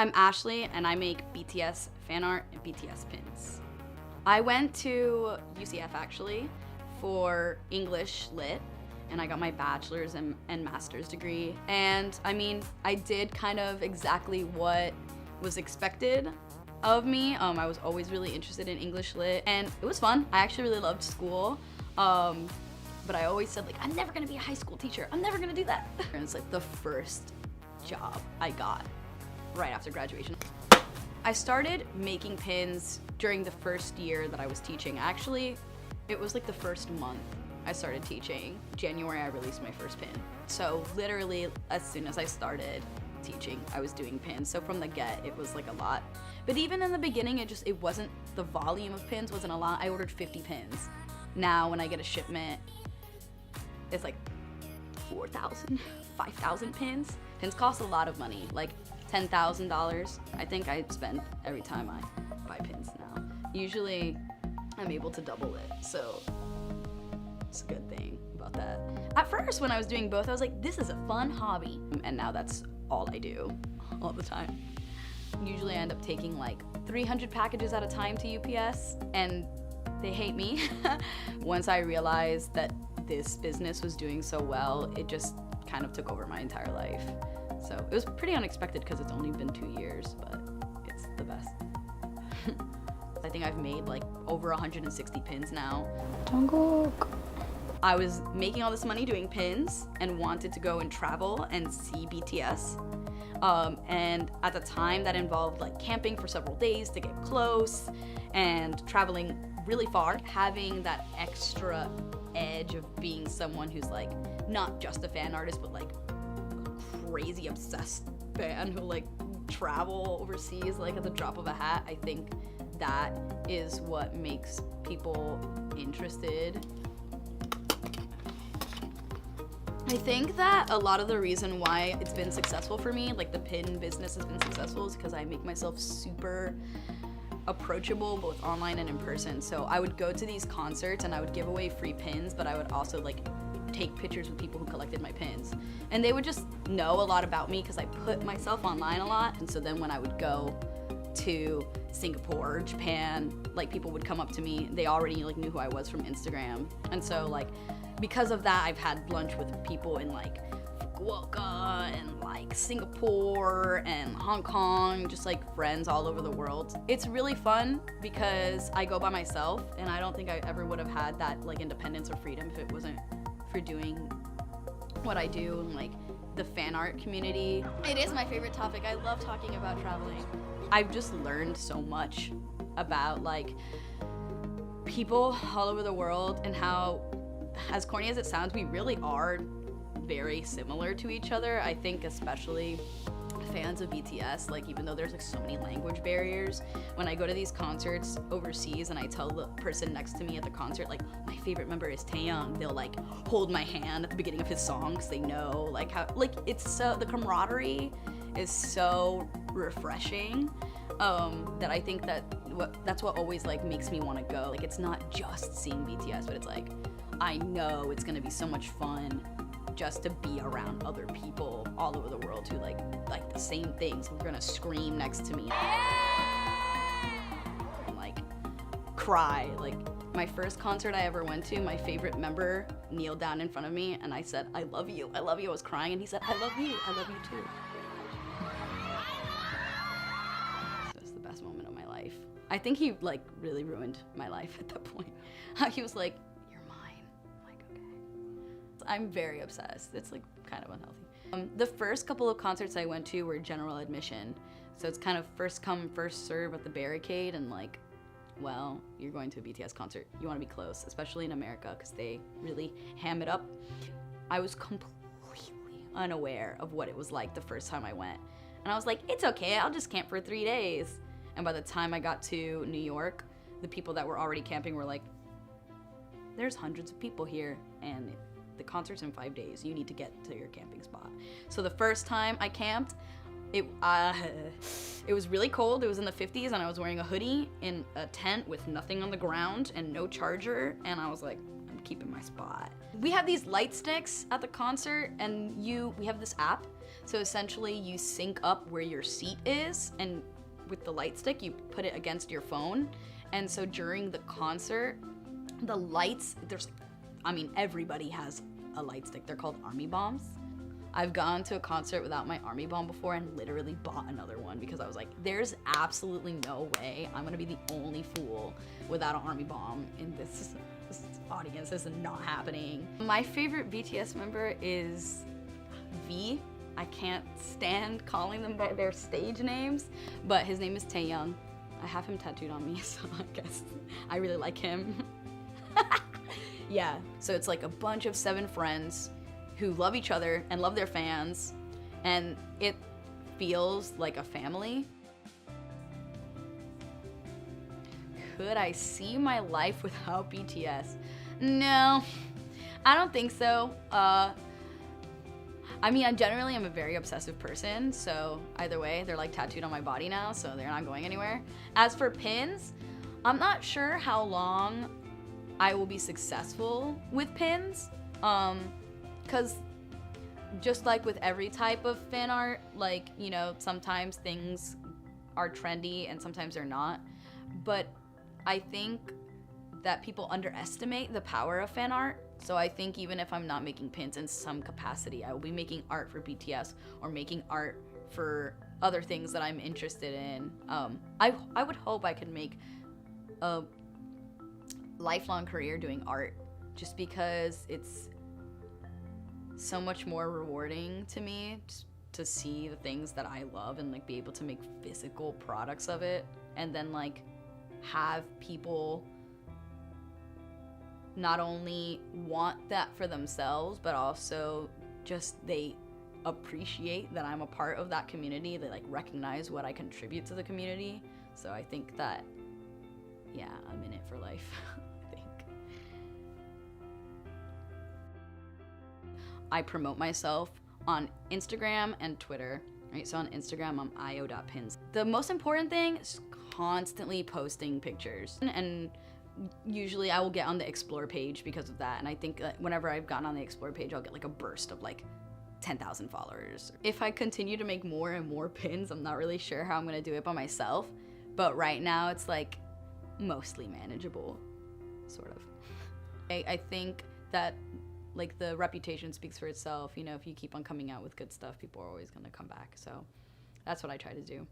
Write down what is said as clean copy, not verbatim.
I'm Ashley, and I make BTS fan art and BTS pins. I went to UCF actually for English Lit, and I got my bachelor's and master's degree. And I mean, I did kind of exactly what was expected of me. I was always really interested in English Lit, and it was fun. I actually really loved school. But I always said, like, I'm never gonna be a high school teacher. I'm never gonna do that. And it's like the first job I got right after graduation. I started making pins during the first year that I was teaching. Actually, it was like the first month I started teaching. January, I released my first pin. So literally, as soon as I started teaching, I was doing pins. So from the get, it was like a lot. But even in the beginning, it wasn't, the volume of pins wasn't a lot. I ordered 50 pins. Now, when I get a shipment, it's like 4,000, 5,000 pins. Pins cost a lot of money, like $10,000. I think I spend every time I buy pins now. Usually, I'm able to double it, so it's a good thing about that. At first, when I was doing both, I was like, this is a fun hobby. And now that's all I do, all the time. Usually I end up taking like 300 packages at a time to UPS, and they hate me. Once I realized that this business was doing so well, it just kind of took over my entire life. So it was pretty unexpected because it's only been 2 years, but it's the best. I think I've made like over 160 pins now. I was making all this money doing pins and wanted to go and travel and see BTS. And at the time that involved like camping for several days to get close and traveling really far. Having that extra edge of being someone who's like not just a fan artist, but like crazy obsessed fan who like travel overseas like at the drop of a hat. I think that is what makes people interested. I think that a lot of the reason why it's been successful for me, like the pin business has been successful, is because I make myself super approachable both online and in person. So I would go to these concerts and I would give away free pins, but I would also like take pictures with people who collected my pins. And they would just know a lot about me because I put myself online a lot. And so then when I would go to Singapore or Japan, like people would come up to me, they already like knew who I was from Instagram. And so like because of that, I've had lunch with people in like Fukuoka and like Singapore and Hong Kong, just like friends all over the world. It's really fun because I go by myself, and I don't think I ever would have had that like independence or freedom if it wasn't for doing what I do and like the fan art community. It is my favorite topic. I love talking about traveling. I've just learned so much about like people all over the world and how, as corny as it sounds, we really are very similar to each other. I think especially fans of BTS, like even though there's like so many language barriers, when I go to these concerts overseas and I tell the person next to me at the concert, like my favorite member is Taeyang, they'll like hold my hand at the beginning of his song because they know like how, like it's so, the camaraderie is so refreshing, that I think that that's what always like makes me want to go. Like it's not just seeing BTS, but it's like I know it's gonna be so much fun just to be around other people all over the world who like the same things. We're gonna scream next to me and like cry. Like my first concert I ever went to, my favorite member kneeled down in front of me and I said, I love you, I love you. I was crying and he said, I love you too. So it's the best moment of my life. I think he like really ruined my life at that point. He was like, I'm very obsessed. It's like kind of unhealthy. The first couple of concerts I went to were general admission. So it's kind of first come, first serve at the barricade, and like, well, you're going to a BTS concert. You want to be close, especially in America because they really ham it up. I was completely unaware of what it was like the first time I went. And I was like, it's okay, I'll just camp for 3 days. And by the time I got to New York, the people that were already camping were like, there's hundreds of people here and the concert's in 5 days. You need to get to your camping spot. So the first time I camped, it was really cold. It was in the 50s and I was wearing a hoodie in a tent with nothing on the ground and no charger. And I was like, I'm keeping my spot. We have these light sticks at the concert, and we have this app. So essentially you sync up where your seat is, and with the light stick, you put it against your phone. And so during the concert, the lights, everybody has a light stick. They're called army bombs. I've gone to a concert without my army bomb before and literally bought another one because I was like, there's absolutely no way I'm gonna be the only fool without an army bomb in this audience. This is not happening. My favorite BTS member is V. I can't stand calling them by their stage names, but his name is Taehyung. I have him tattooed on me, so I guess I really like him. Yeah, so it's like a bunch of 7 friends who love each other and love their fans, and it feels like a family. Could I see my life without BTS? No, I don't think so. I generally am a very obsessive person, so either way, they're like tattooed on my body now, so they're not going anywhere. As for pins, I'm not sure how long I will be successful with pins. Because just like with every type of fan art, like, sometimes things are trendy and sometimes they're not. But I think that people underestimate the power of fan art. So I think even if I'm not making pins in some capacity, I will be making art for BTS or making art for other things that I'm interested in. I would hope I could make a lifelong career doing art, just because it's so much more rewarding to me to see the things that I love and like be able to make physical products of it, and then like have people not only want that for themselves, but also just they appreciate that I'm a part of that community. They like recognize what I contribute to the community. So I think that, yeah, I'm in it for life. I think. I promote myself on Instagram and Twitter, right? So on Instagram, I'm io.pins. The most important thing is constantly posting pictures, and usually I will get on the explore page because of that. And I think that whenever I've gotten on the explore page, I'll get like a burst of like 10,000 followers. If I continue to make more and more pins, I'm not really sure how I'm gonna do it by myself. But right now it's like mostly manageable, sort of. I think that like the reputation speaks for itself. If you keep on coming out with good stuff, people are always gonna come back. So that's what I try to do.